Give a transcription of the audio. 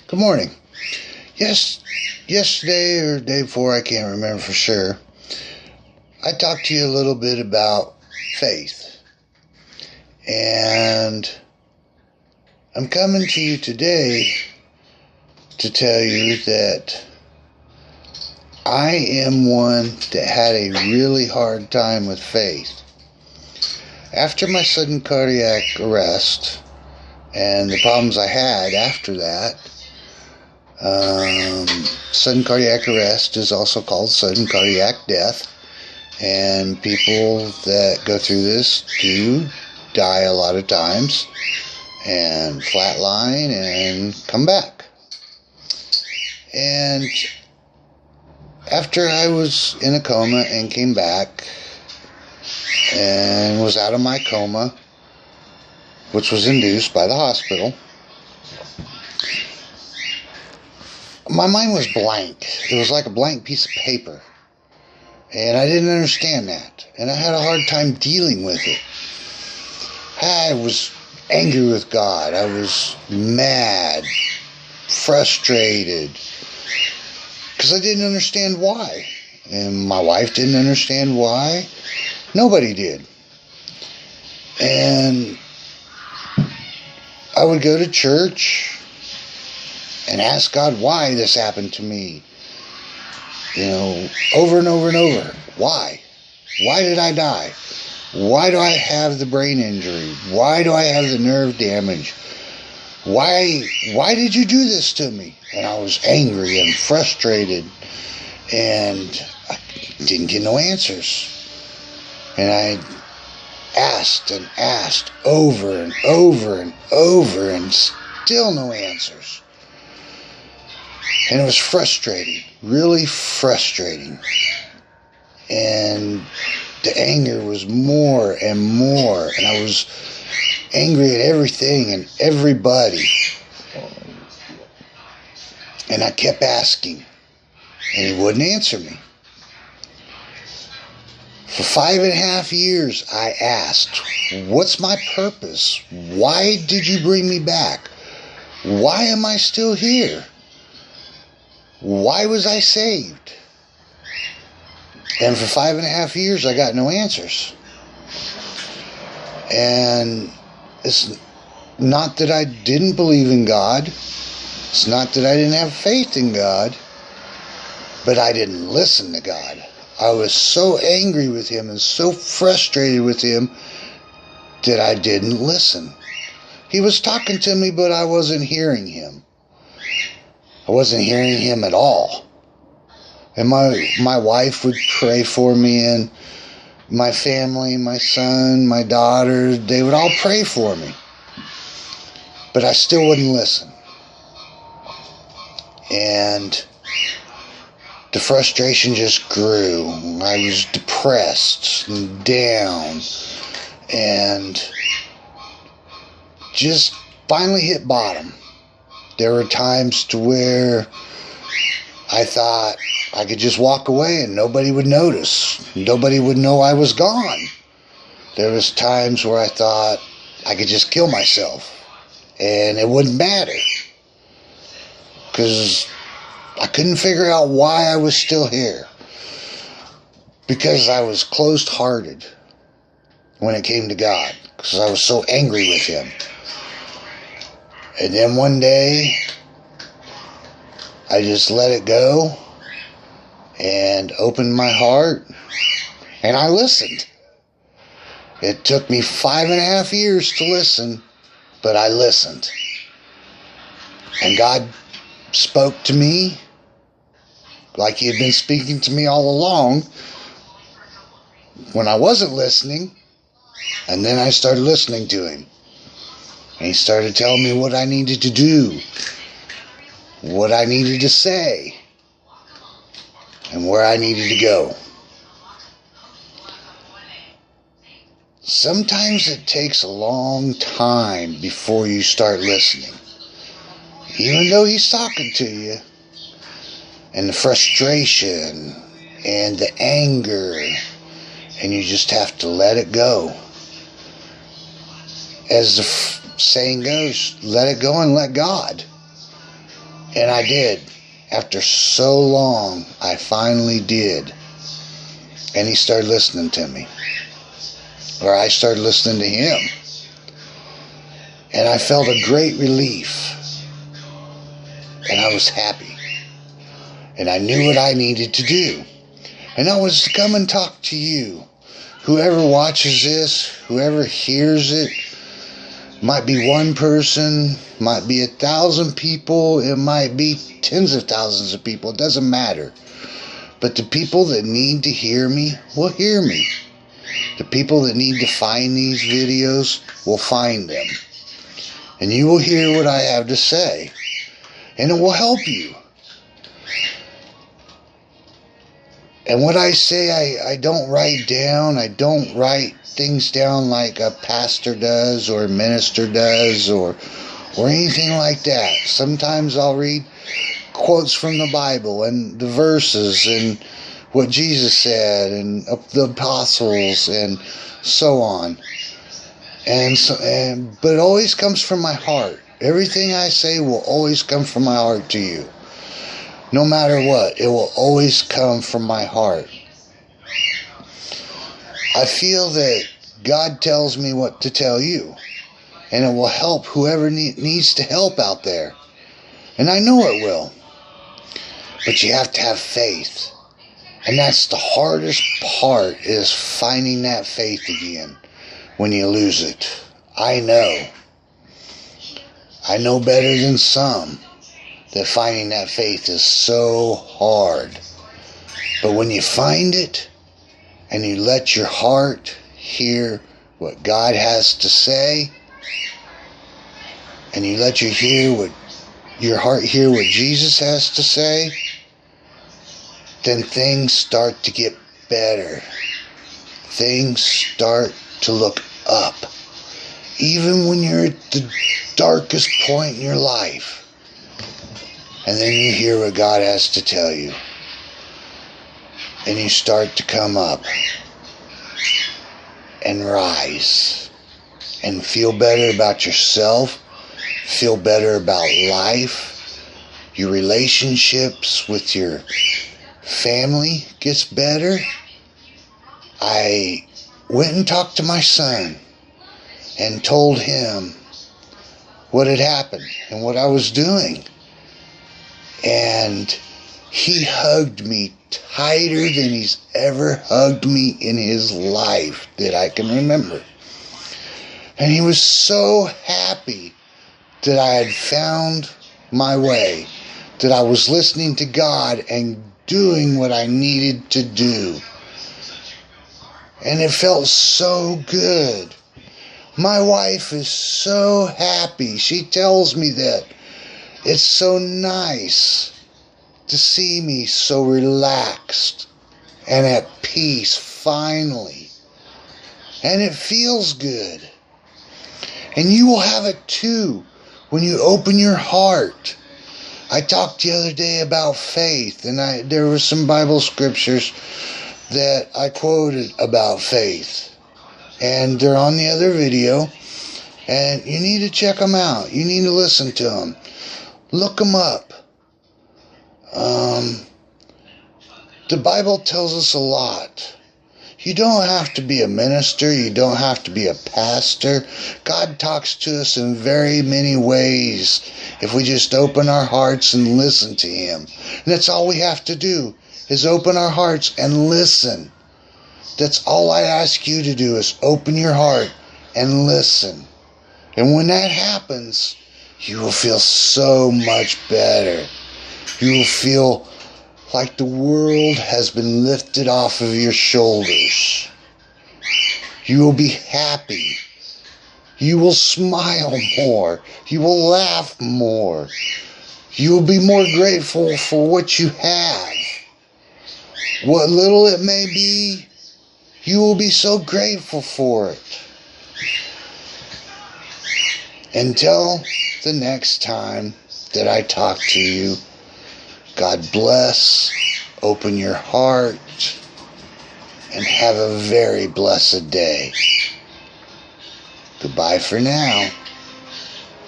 Good morning. Yesterday or day before, I can't remember for sure, I talked to you a little bit about faith. And I'm coming to you today to tell you that I am one that had a really hard time with faith. After my sudden cardiac arrest and the problems I had after that, sudden cardiac arrest is also called sudden cardiac death, and people that go through this do die a lot of times and flatline and come back. And after I was in a coma and came back and was out of my coma, which was induced by the hospital, my mind was blank. It was like a blank piece of paper. And I didn't understand that. And I had a hard time dealing with it. I was angry with God. I was mad, frustrated, because I didn't understand why. And my wife didn't understand why. Nobody did. And I would go to church and ask God why this happened to me. Over and over and over. Why? Why did I die? Why do I have the brain injury? Why do I have the nerve damage? Why did you do this to me? And I was angry and frustrated, and I didn't get no answers. And I asked and asked over and over and over, and still no answers. And it was frustrating, really frustrating. And the anger was more and more, and I was angry at everything and everybody. And I kept asking, and he wouldn't answer me. For 5.5 years, I asked, what's my purpose? Why did you bring me back? Why am I still here? Why was I saved? And for 5.5 years, I got no answers. And it's not that I didn't believe in God. It's not that I didn't have faith in God. But I didn't listen to God. I was so angry with Him and so frustrated with Him that I didn't listen. He was talking to me, but I wasn't hearing Him. I wasn't hearing Him at all. And my wife would pray for me, and my family, my son, my daughter, they would all pray for me. But I still wouldn't listen. And the frustration just grew. I was depressed and down, and just finally hit bottom. There were times to where I thought I could just walk away and nobody would notice. Nobody would know I was gone. There was times where I thought I could just kill myself and it wouldn't matter, because I couldn't figure out why I was still here. Because I was closed-hearted when it came to God, because I was so angry with Him. And then one day, I just let it go and opened my heart, and I listened. It took me 5.5 years to listen, but I listened. And God spoke to me like He had been speaking to me all along when I wasn't listening. And then I started listening to Him. And He started telling me what I needed to do, what I needed to say, and where I needed to go. Sometimes it takes a long time before you start listening. Even though He's talking to you, and the frustration and the anger, and you just have to let it go. As the saying goes, let it go and let God. And I did. After so long, I finally did. And he started listening to me. Or I started listening to him. And I felt a great relief. And I was happy. And I knew what I needed to do. And that was to come and talk to you. Whoever watches this, whoever hears it, might be one person, might be 1,000 people, it might be tens of thousands of people, it doesn't matter. But the people that need to hear me will hear me. The people that need to find these videos will find them. And you will hear what I have to say. And it will help you. And what I say, I don't write down. I don't write things down like a pastor does or a minister does or anything like that. Sometimes I'll read quotes from the Bible and the verses and what Jesus said and the apostles and so on. But it always comes from my heart. Everything I say will always come from my heart to you. No matter what, it will always come from my heart. I feel that God tells me what to tell you. And it will help whoever needs to help out there. And I know it will. But you have to have faith. And that's the hardest part, is finding that faith again when you lose it. I know. I know better than some that finding that faith is so hard. But when you find it and you let your heart hear what God has to say, and you let your heart hear what Jesus has to say, then things start to get better. Things start to look up. Even when you're at the darkest point in your life. And then you hear what God has to tell you. And you start to come up. And rise. And feel better about yourself. Feel better about life. Your relationships with your family gets better. I went and talked to my son and told him what had happened and what I was doing. And he hugged me tighter than he's ever hugged me in his life that I can remember. And he was so happy that I had found my way, that I was listening to God and doing what I needed to do. And it felt so good. My wife is so happy. She tells me that. It's so nice to see me so relaxed and at peace finally. And it feels good. And you will have it too when you open your heart. I talked the other day about faith, and there were some Bible scriptures that I quoted about faith. And they're on the other video, and you need to check them out. You need to listen to them. Look them up. The Bible tells us a lot. You don't have to be a minister. You don't have to be a pastor. God talks to us in very many ways if we just open our hearts and listen to Him. And that's all we have to do, is open our hearts and listen. That's all I ask you to do, is open your heart and listen. And when that happens, you will feel so much better. You will feel like the world has been lifted off of your shoulders. You will be happy. You will smile more. You will laugh more. You will be more grateful for what you have. What little it may be, you will be so grateful for it. Until the next time that I talk to you, God bless, open your heart, and have a very blessed day. Goodbye for now.